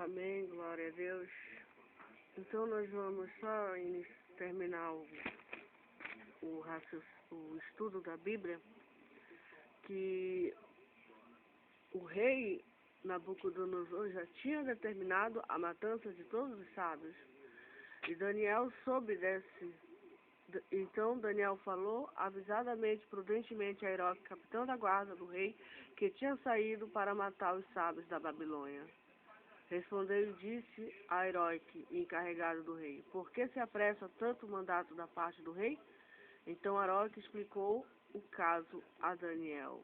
Amém, glória a Deus. Então nós vamos só terminar o estudo da Bíblia, que o rei Nabucodonosor já tinha determinado a matança de todos os sábios. E Daniel soube desse. Então Daniel falou avisadamente, prudentemente a Aroque, capitão da guarda do rei, que tinha saído para matar os sábios da Babilônia. Respondeu e disse a Aroque, encarregado do rei: por que se apressa tanto o mandato da parte do rei? Então Aroque explicou o caso a Daniel.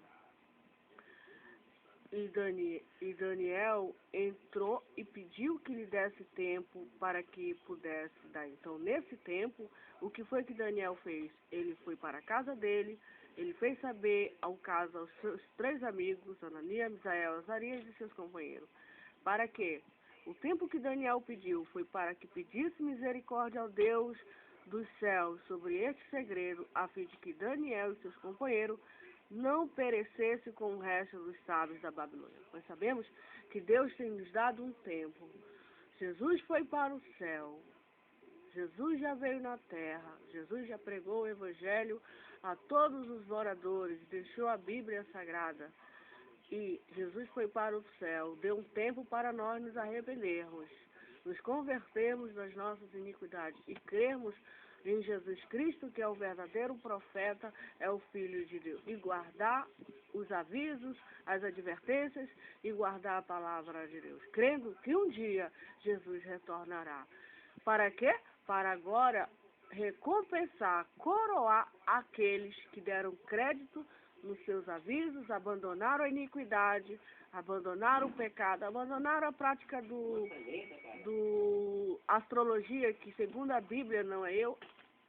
E Daniel entrou e pediu que lhe desse tempo para que pudesse dar. Então, nesse tempo, o que foi que Daniel fez? Ele foi para a casa dele, ele fez saber ao caso aos seus 3 amigos, Ananias, Misael, Azarias e seus companheiros. Para quê? O tempo que Daniel pediu foi para que pedisse misericórdia ao Deus dos céus sobre este segredo, a fim de que Daniel e seus companheiros não perecesse com o resto dos sábios da Babilônia. Nós sabemos que Deus tem nos dado um tempo. Jesus foi para o céu. Jesus já veio na terra. Jesus já pregou o Evangelho a todos os moradores, deixou a Bíblia Sagrada. E Jesus foi para o céu, deu um tempo para nós nos arrependermos, nos convertermos das nossas iniquidades e crermos em Jesus Cristo, que é o verdadeiro profeta, é o Filho de Deus, e guardar os avisos, as advertências e guardar a palavra de Deus, crendo que um dia Jesus retornará. Para quê? Para agora recompensar, coroar aqueles que deram crédito nos seus avisos, abandonaram a iniquidade, abandonaram o pecado, abandonaram a prática do astrologia, que segundo a Bíblia não é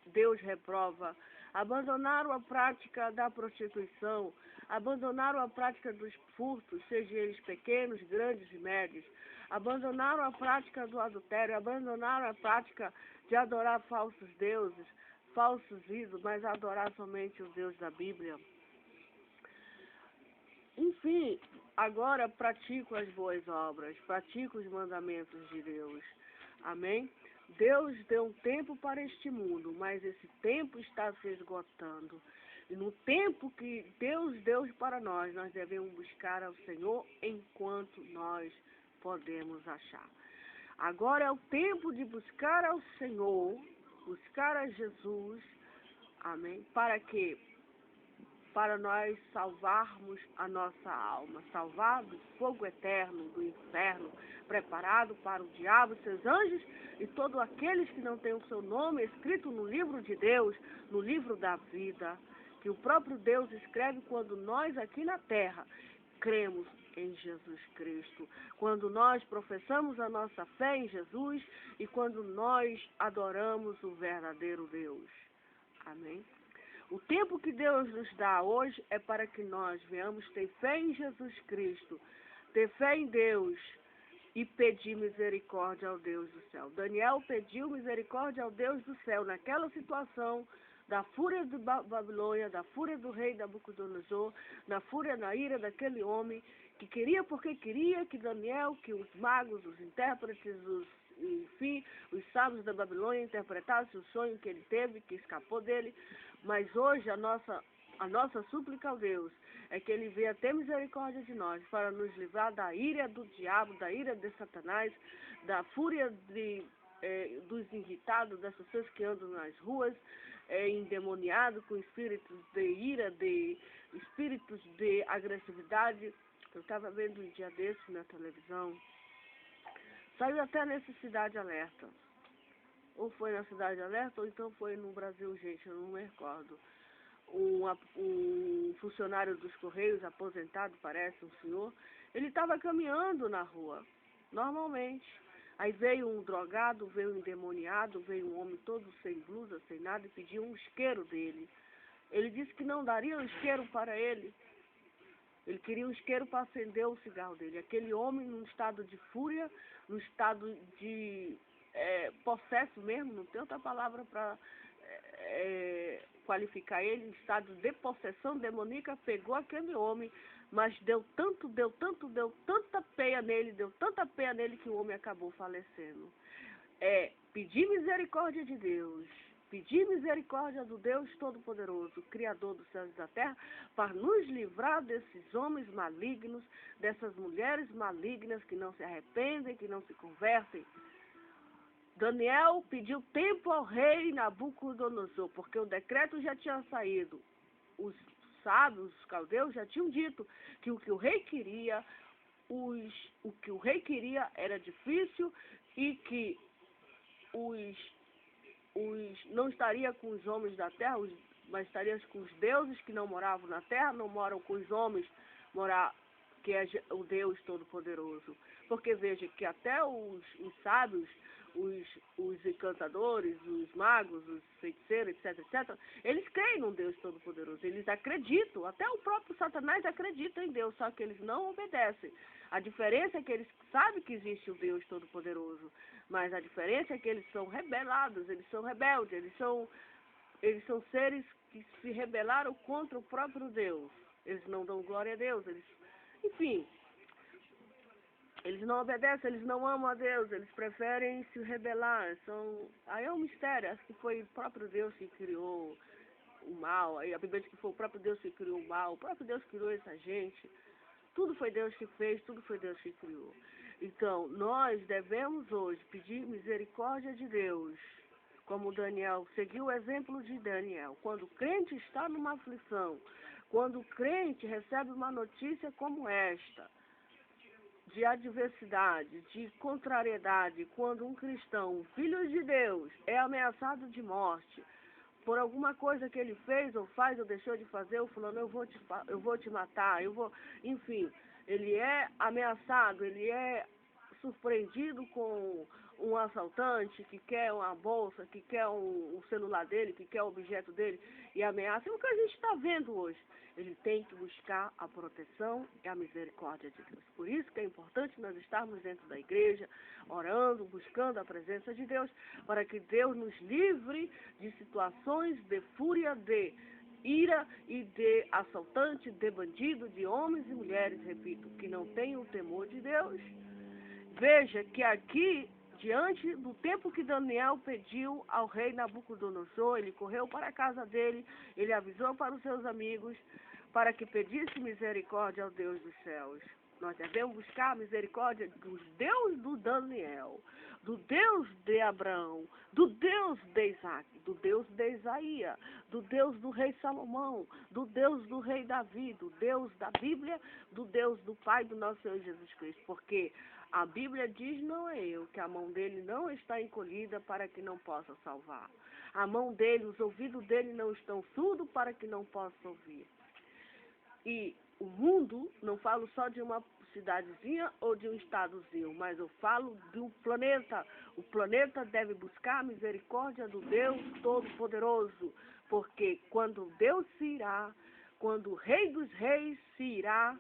Deus reprova, abandonaram a prática da prostituição, abandonaram a prática dos furtos, sejam eles pequenos, grandes e médios, abandonaram a prática do adultério, abandonaram a prática de adorar falsos deuses, falsos ídolos, mas adorar somente o Deus da Bíblia. Enfim, agora pratico as boas obras, pratico os mandamentos de Deus. Amém? Deus deu um tempo para este mundo, mas esse tempo está se esgotando. E no tempo que Deus deu para nós devemos buscar ao Senhor enquanto nós podemos achar. Agora é o tempo de buscar ao Senhor, buscar a Jesus, amém? Para quê? Para nós salvarmos a nossa alma, salvar do fogo eterno, do inferno, preparado para o diabo, seus anjos e todos aqueles que não têm o seu nome escrito no livro de Deus, no livro da vida, que o próprio Deus escreve quando nós aqui na terra cremos em Jesus Cristo, quando nós professamos a nossa fé em Jesus e quando nós adoramos o verdadeiro Deus. Amém? O tempo que Deus nos dá hoje é para que nós venhamos ter fé em Jesus Cristo, ter fé em Deus e pedir misericórdia ao Deus do céu. Daniel pediu misericórdia ao Deus do céu naquela situação da fúria de Babilônia, da fúria do rei Nabucodonosor, na fúria, na ira daquele homem que queria porque queria que Daniel, que os magos, os intérpretes, enfim, os sábios da Babilônia interpretassem o sonho que ele teve, que escapou dele. Mas hoje a nossa súplica ao Deus é que ele venha ter misericórdia de nós para nos livrar da ira do diabo, da ira de Satanás, da fúria dos irritados, das pessoas que andam nas ruas, endemoniados com espíritos de ira, de espíritos de agressividade. Eu estava vendo um dia desses na televisão, saiu até nessa Cidade Alerta. Ou foi na Cidade Alerta, ou então foi no Brasil, gente, eu não me recordo. Um funcionário dos Correios, aposentado, parece, um senhor, ele estava caminhando na rua, normalmente. Aí veio um drogado, veio um endemoniado, veio um homem todo sem blusa, sem nada, e pediu um isqueiro dele. Ele disse que não daria um isqueiro para ele. Ele queria um isqueiro para acender o cigarro dele. Aquele homem, num estado de fúria, num estado de possesso mesmo, não tem outra palavra para qualificar ele em estado de possessão demoníaca, pegou aquele homem, mas deu tanta peia nele, que o homem acabou falecendo. Pedir misericórdia de Deus, pedir misericórdia do Deus Todo-Poderoso, Criador dos céus e da terra, para nos livrar desses homens malignos, dessas mulheres malignas que não se arrependem, que não se convertem. Daniel pediu tempo ao rei Nabucodonosor, porque o decreto já tinha saído. Os sábios, os caldeus, já tinham dito que o que o rei queria, era difícil e que não estaria com os homens da terra, mas estaria com os deuses que não moravam na terra, não moram com os homens, que é o Deus Todo-Poderoso. Porque veja que até os sábios, os encantadores, os magos, os feiticeiros, etc., eles creem num Deus Todo-Poderoso, eles acreditam, até o próprio Satanás acredita em Deus, só que eles não obedecem. A diferença é que eles sabem que existe o Deus Todo-Poderoso, mas a diferença é que eles são rebelados, eles são rebeldes, eles são seres que se rebelaram contra o próprio Deus. Eles não dão glória a Deus, enfim, eles não obedecem, eles não amam a Deus, eles preferem se rebelar. Aí é um mistério, acho que foi o próprio Deus que criou o mal, aí a Bíblia diz que foi o próprio Deus que criou o mal, o próprio Deus criou essa gente. Tudo foi Deus que fez, tudo foi Deus que criou. Então, nós devemos hoje pedir misericórdia de Deus, como Daniel, seguir o exemplo de Daniel. Quando o crente está numa aflição, quando o crente recebe uma notícia como esta, de adversidade, de contrariedade, quando um cristão, um filho de Deus, é ameaçado de morte, por alguma coisa que ele fez ou faz ou deixou de fazer, o fulano, eu vou te matar, enfim, ele é ameaçado, ele é surpreendido com um assaltante que quer uma bolsa, que quer o celular dele, que quer o objeto dele e ameaça. É o que a gente está vendo hoje. Ele tem que buscar a proteção e a misericórdia de Deus. Por isso que é importante nós estarmos dentro da igreja, orando, buscando a presença de Deus, para que Deus nos livre de situações de fúria, de ira e de assaltante, de bandido, de homens e mulheres, repito, que não têm o temor de Deus. Veja que aqui, diante do tempo que Daniel pediu ao rei Nabucodonosor, ele correu para a casa dele, ele avisou para os seus amigos, para que pedisse misericórdia ao Deus dos céus. Nós devemos buscar a misericórdia do Deus do Daniel, do Deus de Abraão, do Deus de Isaac, do Deus de Isaías, do Deus do rei Salomão, do Deus do rei Davi, do Deus da Bíblia, do Deus do Pai do nosso Senhor Jesus Cristo. Porque a Bíblia diz, não é eu, que a mão dele não está encolhida para que não possa salvar. A mão dele, os ouvidos dele não estão surdos para que não possa ouvir. E o mundo, não falo só de uma cidadezinha ou de um estadozinho, mas eu falo do planeta. O planeta deve buscar a misericórdia do Deus Todo-Poderoso, porque quando Deus se irá, quando o Rei dos Reis se irá,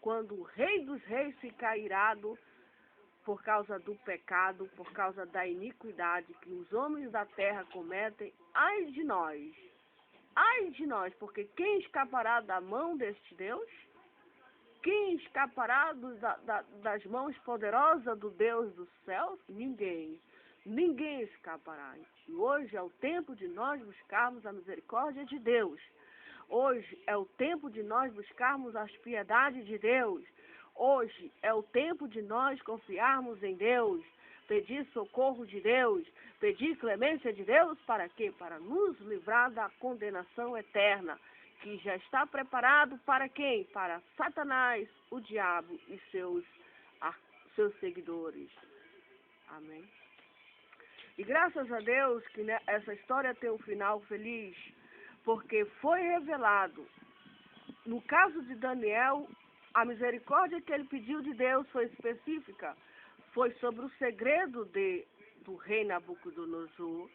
quando o Rei dos Reis ficar irado por causa do pecado, por causa da iniquidade que os homens da terra cometem, ai de nós, porque quem escapará da mão deste Deus? Quem escapará das mãos poderosas do Deus dos céus? Ninguém. Ninguém escapará. E hoje é o tempo de nós buscarmos a misericórdia de Deus. Hoje é o tempo de nós buscarmos as piedades de Deus. Hoje é o tempo de nós confiarmos em Deus, pedir socorro de Deus, pedir clemência de Deus, para quê? Para nos livrar da condenação eterna, que já está preparado para quem? Para Satanás, o diabo e seus seguidores. Amém? E graças a Deus que essa história tem um final feliz, porque foi revelado, no caso de Daniel, a misericórdia que ele pediu de Deus foi específica, foi sobre o segredo do rei Nabucodonosor,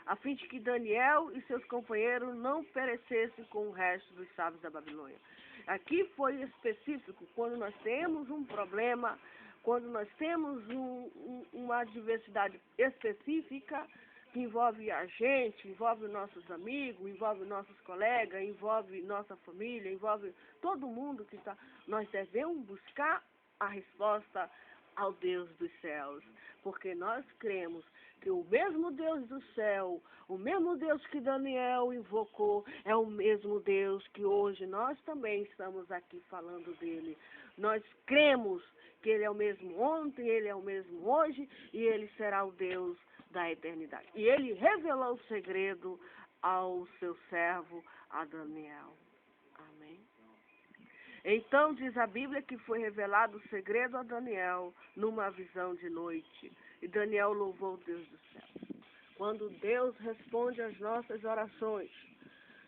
a fim de que Daniel e seus companheiros não perecessem com o resto dos sábios da Babilônia. Aqui foi específico, quando nós temos um problema, quando nós temos uma adversidade específica, que envolve a gente, envolve nossos amigos, envolve nossos colegas, envolve nossa família, envolve todo mundo que está. Nós devemos buscar a resposta ao Deus dos céus, porque nós cremos que o mesmo Deus do céu, o mesmo Deus que Daniel invocou, é o mesmo Deus que hoje nós também estamos aqui falando dele. Nós cremos que ele é o mesmo ontem, ele é o mesmo hoje e ele será o Deus da eternidade. E ele revelou o segredo ao seu servo, a Daniel. Amém. Então diz a Bíblia que foi revelado o segredo a Daniel numa visão de noite. E Daniel louvou o Deus do céu. Quando Deus responde às nossas orações,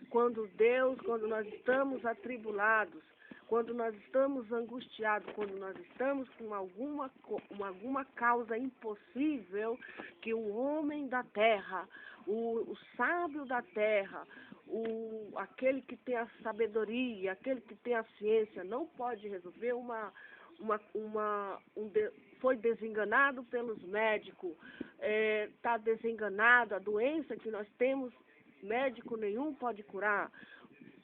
quando nós estamos atribulados, quando nós estamos angustiados, quando nós estamos com alguma causa impossível que o homem da terra, o sábio da terra, aquele que tem a sabedoria, aquele que tem a ciência, não pode resolver, foi desenganado pelos médicos, está desenganado, a doença que nós temos, médico nenhum pode curar.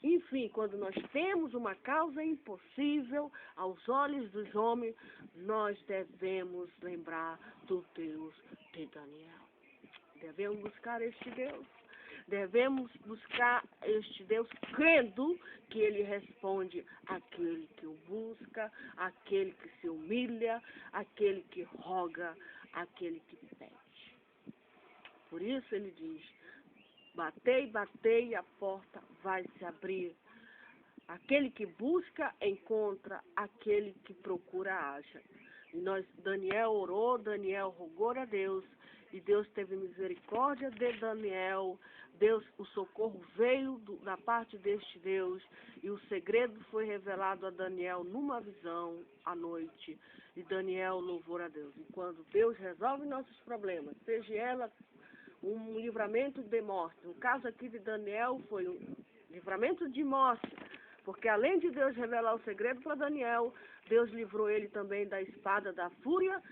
Enfim, quando nós temos uma causa impossível aos olhos dos homens, nós devemos lembrar do Deus de Daniel. Devemos buscar este Deus. Devemos buscar este Deus crendo que ele responde àquele que o busca, àquele que se humilha, àquele que roga, àquele que pede. Por isso ele diz: batei, batei, a porta vai se abrir. Aquele que busca, encontra, aquele que procura, acha. E Daniel orou, Daniel rogou a Deus, e Deus teve misericórdia de Daniel. O socorro veio da parte deste Deus, e o segredo foi revelado a Daniel numa visão à noite. E Daniel louvou a Deus. E quando Deus resolve nossos problemas, seja ela um livramento de morte. No caso aqui de Daniel foi um livramento de morte, porque além de Deus revelar o segredo para Daniel, Deus livrou ele também da espada da fúria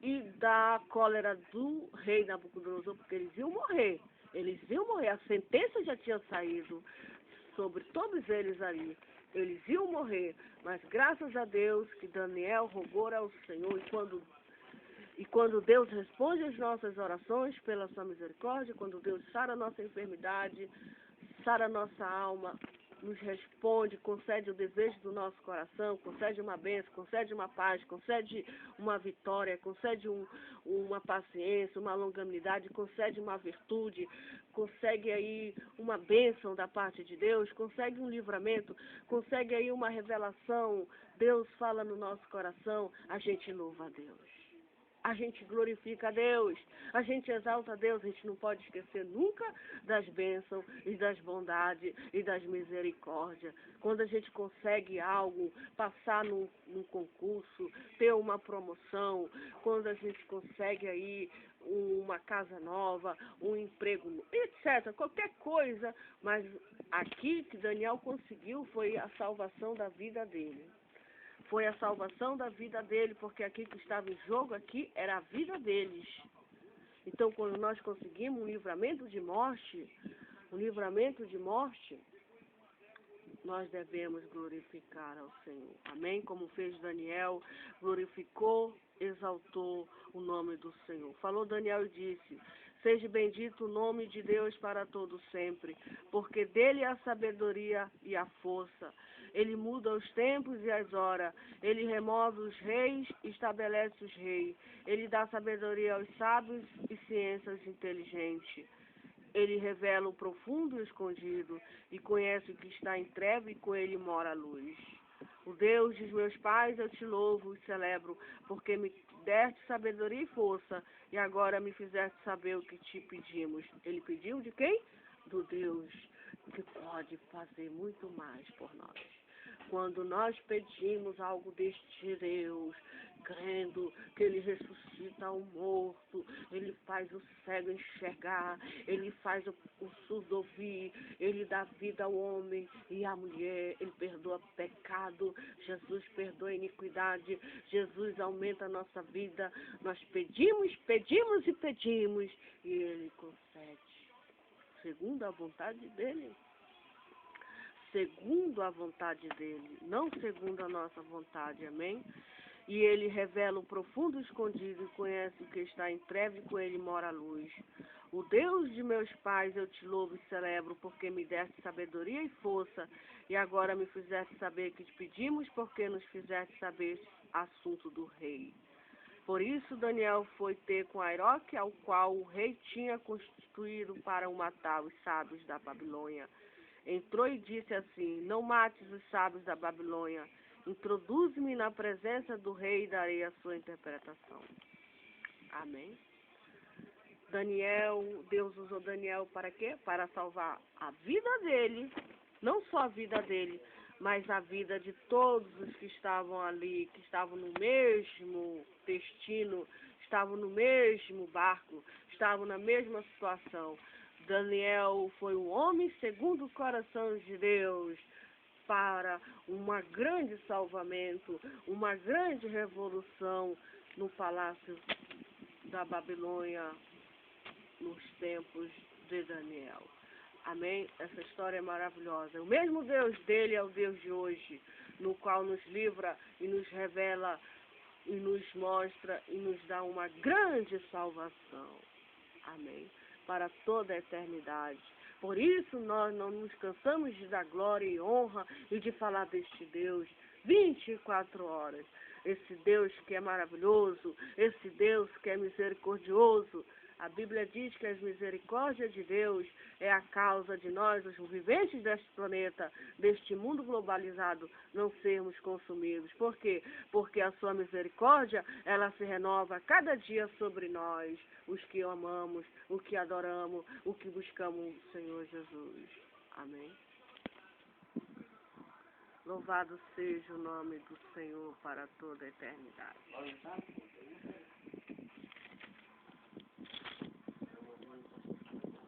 e da cólera do rei Nabucodonosor, porque eles iam morrer. A sentença já tinha saído sobre todos eles ali. Eles iam morrer, mas graças a Deus que Daniel rogou ao Senhor, e quando Deus responde às nossas orações pela sua misericórdia, quando Deus sara a nossa enfermidade, sara a nossa alma, nos responde, concede o desejo do nosso coração, concede uma bênção, concede uma paz, concede uma vitória, concede uma paciência, uma longanimidade, concede uma virtude, consegue aí uma bênção da parte de Deus, consegue um livramento, consegue aí uma revelação, Deus fala no nosso coração, a gente louva a Deus. A gente glorifica a Deus, a gente exalta a Deus, a gente não pode esquecer nunca das bênçãos e das bondades e das misericórdias. Quando a gente consegue algo, passar num concurso, ter uma promoção, quando a gente consegue aí uma casa nova, um emprego, etc., qualquer coisa, mas aqui que Daniel conseguiu foi a salvação da vida dele. Foi a salvação da vida dele, porque aqui que estava em jogo aqui era a vida deles. Então, quando nós conseguimos um livramento de morte, nós devemos glorificar ao Senhor. Amém? Como fez Daniel, glorificou, exaltou o nome do Senhor. Falou Daniel e disse: seja bendito o nome de Deus para todo sempre, porque dele é a sabedoria e a força. Ele muda os tempos e as horas. Ele remove os reis e estabelece os reis. Ele dá sabedoria aos sábios e ciência aos inteligentes. Ele revela o profundo e o escondido, e conhece o que está em treva, e com ele mora a luz. O Deus dos meus pais, eu te louvo e celebro, porque me deste sabedoria e força, e agora me fizeste saber o que te pedimos. Ele pediu de quem? Do Deus que pode fazer muito mais por nós. quando nós pedimos algo deste Deus, crendo que Ele ressuscita o morto, Ele faz o cego enxergar, Ele faz o surdo ouvir, Ele dá vida ao homem e à mulher, Ele perdoa pecado, Jesus perdoa a iniquidade, Jesus aumenta a nossa vida. Nós pedimos, pedimos e pedimos, e Ele concede, segundo a vontade dEle. Segundo a vontade dEle, não segundo a nossa vontade, amém? E Ele revela o profundo escondido e conhece o que está em treva, e com Ele mora a luz. O Deus de meus pais, eu te louvo e celebro, porque me deste sabedoria e força, e agora me fizeste saber que te pedimos, porque nos fizeste saber assunto do rei. Por isso Daniel foi ter com Airoque, ao qual o rei tinha constituído para o matar os sábios da Babilônia. Entrou e disse assim: não mates os sábios da Babilônia, introduz-me na presença do rei e darei a sua interpretação. Amém. Deus usou Daniel para quê? Para salvar a vida dele, não só a vida dele, mas a vida de todos os que estavam ali, que estavam no mesmo destino, estavam no mesmo barco, estavam na mesma situação. Daniel foi um homem segundo o coração de Deus para um grande salvamento, uma grande revolução no palácio da Babilônia, nos tempos de Daniel. Amém? Essa história é maravilhosa. O mesmo Deus dele é o Deus de hoje, no qual nos livra e nos revela e nos mostra e nos dá uma grande salvação. Amém? Para toda a eternidade. Por isso nós não nos cansamos de dar glória e honra e de falar deste Deus 24 horas. Esse Deus que é maravilhoso, esse Deus que é misericordioso. A Bíblia diz que as misericórdias de Deus é a causa de nós, os viventes deste planeta, deste mundo globalizado, não sermos consumidos. Por quê? Porque a sua misericórdia, ela se renova cada dia sobre nós, os que o amamos, o que adoramos, o que buscamos o Senhor Jesus. Amém. Louvado seja o nome do Senhor para toda a eternidade.